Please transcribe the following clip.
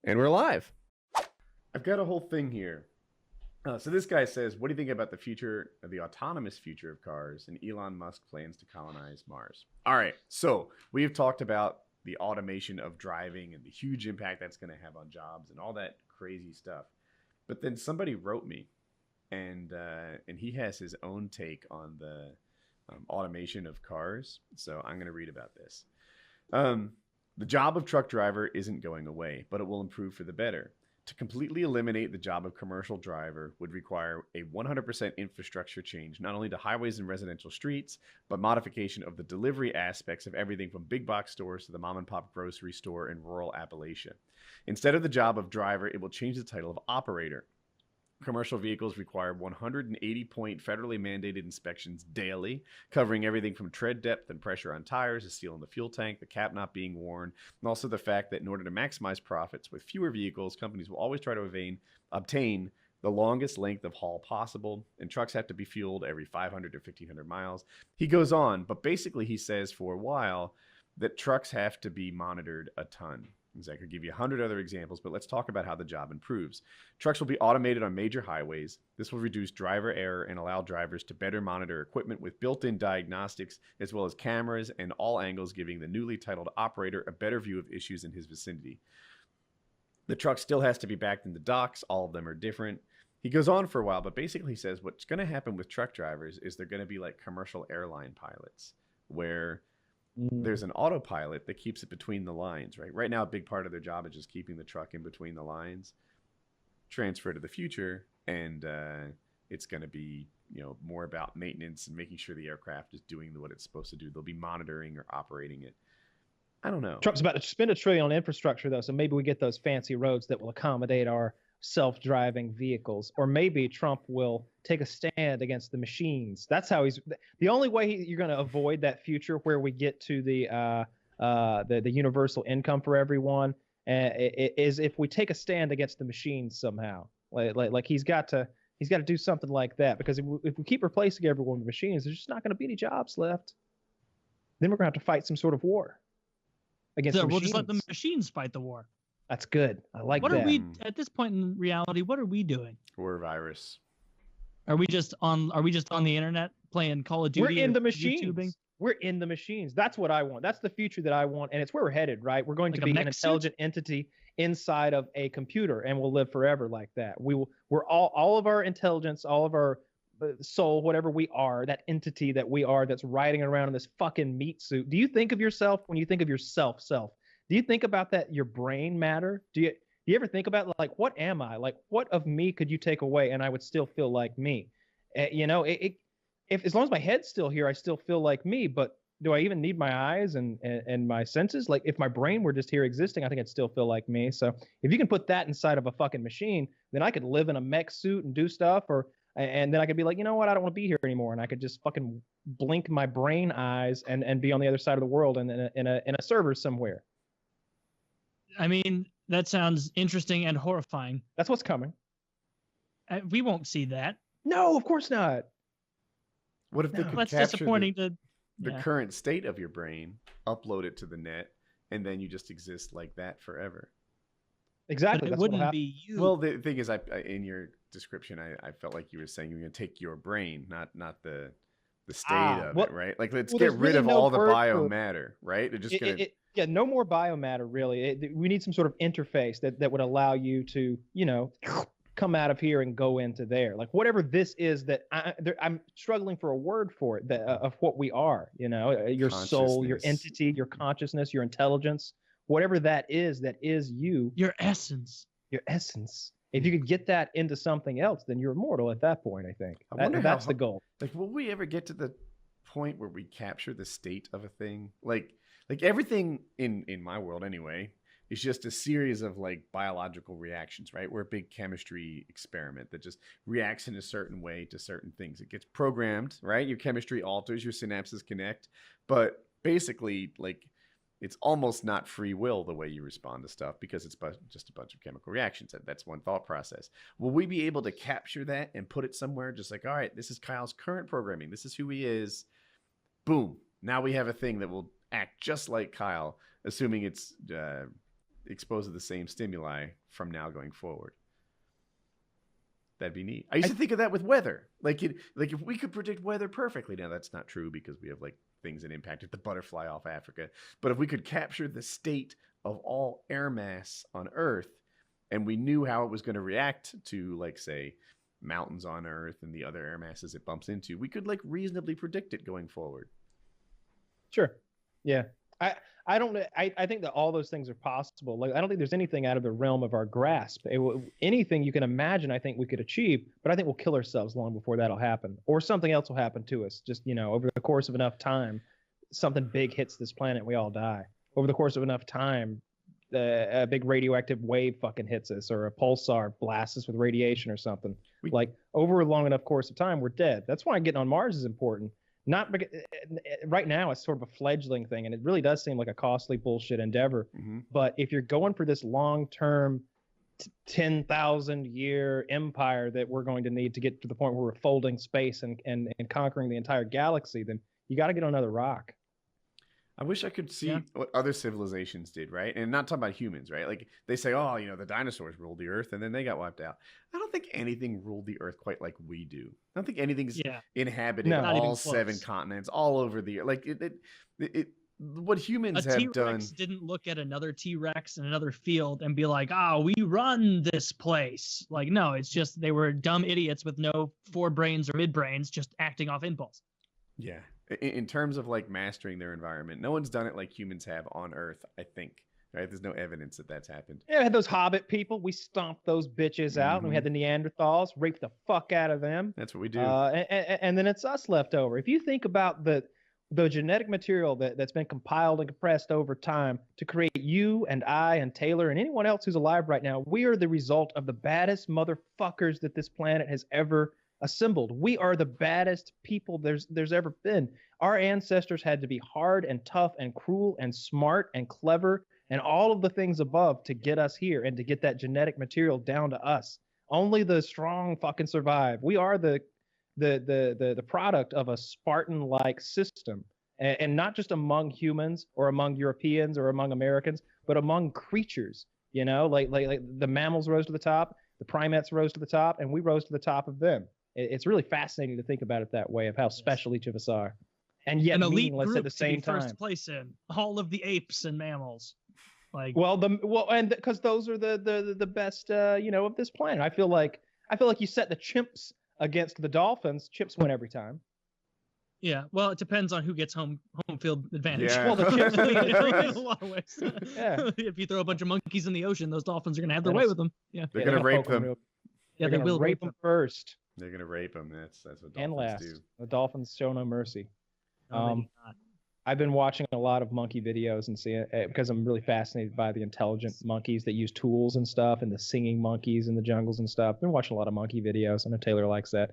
And we're live. I've got a whole thing here. So this guy says, what do you think about the future, the autonomous future of cars, and Elon Musk plans to colonize Mars? All right, so we have talked about the automation of driving and the huge impact that's going to have on jobs and all that crazy stuff. But then somebody wrote me, and he has his own take on the automation of cars. So I'm going to read about this. The job of truck driver isn't going away, but it will improve for the better. To completely eliminate the job of commercial driver would require a 100% infrastructure change, not only to highways and residential streets, but modification of the delivery aspects of everything from big box stores to the mom and pop grocery store in rural Appalachia. Instead of the job of driver, it will change the title of operator. Commercial vehicles require 180-point federally mandated inspections daily, covering everything from tread depth and pressure on tires, the seal in the fuel tank, the cap not being worn, and also the fact that in order to maximize profits with fewer vehicles, companies will always try to obtain the longest length of haul possible, and trucks have to be fueled every 500 to 1,500 miles. He goes on, but basically he says for a while that trucks have to be monitored a ton. I could give you 100 other examples, but let's talk about how the job improves. Trucks will be automated on major highways. This will reduce driver error and allow drivers to better monitor equipment with built-in diagnostics, as well as cameras and all angles, giving the newly titled operator a better view of issues in his vicinity. The truck still has to be backed into docks. All of them are different. He goes on for a while, but basically says what's going to happen with truck drivers is they're going to be like commercial airline pilots, where there's an autopilot that keeps it between the lines, right? Right now, a big part of their job is just keeping the truck in between the lines. Transfer to the future, and it's going to be, more about maintenance and making sure the aircraft is doing what it's supposed to do. They'll be monitoring or operating it. I don't know. Trump's about to spend $1 trillion on infrastructure, though, so maybe we get those fancy roads that will accommodate our self-driving vehicles, or maybe Trump will take a stand against the machines. That's how the only way you're going to avoid that future where we get to the universal income for everyone is if we take a stand against the machines somehow. Like he's got to do something like that, because if we keep replacing everyone with machines, there's just not going to be any jobs left. Then we're going to have to fight some sort of war against the machines. We'll just let the machines fight the war. That's good. I like that. What are we at this point in reality? What are we doing? We're a virus. Are we just on the internet playing Call of Duty? We're in the machines. YouTubing? We're in the machines. That's what I want. That's the future that I want, and it's where we're headed. Right? We're going to be an intelligent entity inside of a computer, and we'll live forever like that. We're all of our intelligence, all of our soul, whatever we are, that entity that we are, that's riding around in this fucking meat suit. Do you think of yourself when you think of yourself? Do you think about that? Your brain matter? Do you ever think about, like, what am I? Like, what of me could you take away and I would still feel like me? If as long as my head's still here, I still feel like me. But do I even need my eyes and my senses? Like, if my brain were just here existing, I think I'd still feel like me. So if you can put that inside of a fucking machine, then I could live in a mech suit and do stuff, and then I could be like, you know what? I don't want to be here anymore, and I could just fucking blink my brain eyes and be on the other side of the world and in a server somewhere. I mean, that sounds interesting and horrifying. That's what's coming. We won't see that. No, of course not. What if they could That's capture disappointing. the current state of your brain, upload it to the net, and then you just exist like that forever? Exactly. But it wouldn't be you. Well, the thing is, in your description, I felt like you were saying you're going to take your brain, not the state of it, right? Like, let's get rid of all the biomatter, right? They're just going to... Yeah, no more biomatter, really. We need some sort of interface that would allow you to, come out of here and go into there. Like, whatever this is that I'm struggling for a word for it, of what we are, your soul, your entity, your consciousness, your intelligence, whatever that is you. Your essence. Your essence. If you could get that into something else, then you're immortal at that point, I think. That's the goal. Like, will we ever get to the point where we capture the state of a thing? Like everything in my world anyway is just a series of like biological reactions, right? We're a big chemistry experiment that just reacts in a certain way to certain things. It gets programmed, right? Your chemistry alters, your synapses connect, but basically, like, it's almost not free will the way you respond to stuff, because it's just a bunch of chemical reactions. That's one thought process. Will we be able to capture that and put it somewhere, just like, all right, this is Kyle's current programming, this is who he is, boom, now we have a thing that will act just like Kyle, assuming it's exposed to the same stimuli from now going forward. That'd be neat. I used to think of that with weather. Like if we could predict weather perfectly. Now that's not true because we have like things that impacted the butterfly off Africa. But if we could capture the state of all air mass on Earth, and we knew how it was going to react to, like, say, mountains on Earth and the other air masses it bumps into, we could like reasonably predict it going forward. Sure. Yeah. I think that all those things are possible. Like, I don't think there's anything out of the realm of our grasp. Anything you can imagine, I think we could achieve, but I think we'll kill ourselves long before that'll happen, or something else will happen to us. Just, over the course of enough time, something big hits this planet, we all die. Over the course of enough time, a big radioactive wave fucking hits us, or a pulsar blasts us with radiation or something. Like, over a long enough course of time, we're dead. That's why getting on Mars is important. Not because right now it's sort of a fledgling thing, and it really does seem like a costly bullshit endeavor. Mm-hmm. But if you're going for this long-term 10,000-year empire that we're going to need to get to the point where we're folding space and conquering the entire galaxy, then you got to get on another rock. I wish I could see what other civilizations did, right? And not talking about humans, right? Like, they say, oh, the dinosaurs ruled the Earth and then they got wiped out. I don't think anything ruled the Earth quite like we do. I don't think anything's inhabited all 7 continents, all over the Earth. Like, what humans have done. T-Rex didn't look at another T-Rex in another field and be like, we run this place. Like, no, it's just they were dumb idiots with no forebrains or midbrains just acting off impulse. Yeah. In terms of like mastering their environment, no one's done it like humans have on Earth, I think. Right? There's no evidence that that's happened. Yeah, we had those Hobbit people. We stomped those bitches out, and we had the Neanderthals, raped the fuck out of them. That's what we do. And then it's us left over. If you think about the genetic material that's been compiled and compressed over time to create you and I and Taylor and anyone else who's alive right now, we are the result of the baddest motherfuckers that this planet has ever assembled. We are the baddest people there's ever been. Our ancestors had to be hard and tough and cruel and smart and clever and all of the things above to get us here and to get that genetic material down to us. Only the strong fucking survive. We are the product of a Spartan-like system, and not just among humans or among Europeans or among Americans, but among creatures. Like the mammals rose to the top, the primates rose to the top, and we rose to the top of them. It's really fascinating to think about it that way, of how special each of us are, and yet an elite meaningless group at the same time. First place in all of the apes and mammals, like and because those are the best of this planet. I feel like you set the chimps against the dolphins. Chimps win every time. Yeah, well, it depends on who gets home field advantage. Yeah. Well, the chimps will be in a lot of ways. Yeah. If you throw a bunch of monkeys in the ocean, those dolphins are gonna have their way with them. Yeah, They're gonna rape them. Yeah, they will rape them first. They're gonna rape them. That's what dolphins And last. do. The dolphins show no mercy. No, they do not. I've been watching a lot of monkey videos and seeing because I'm really fascinated by the intelligent monkeys that use tools and stuff, and the singing monkeys in the jungles and stuff. I've been watching a lot of monkey videos. I know Taylor likes that.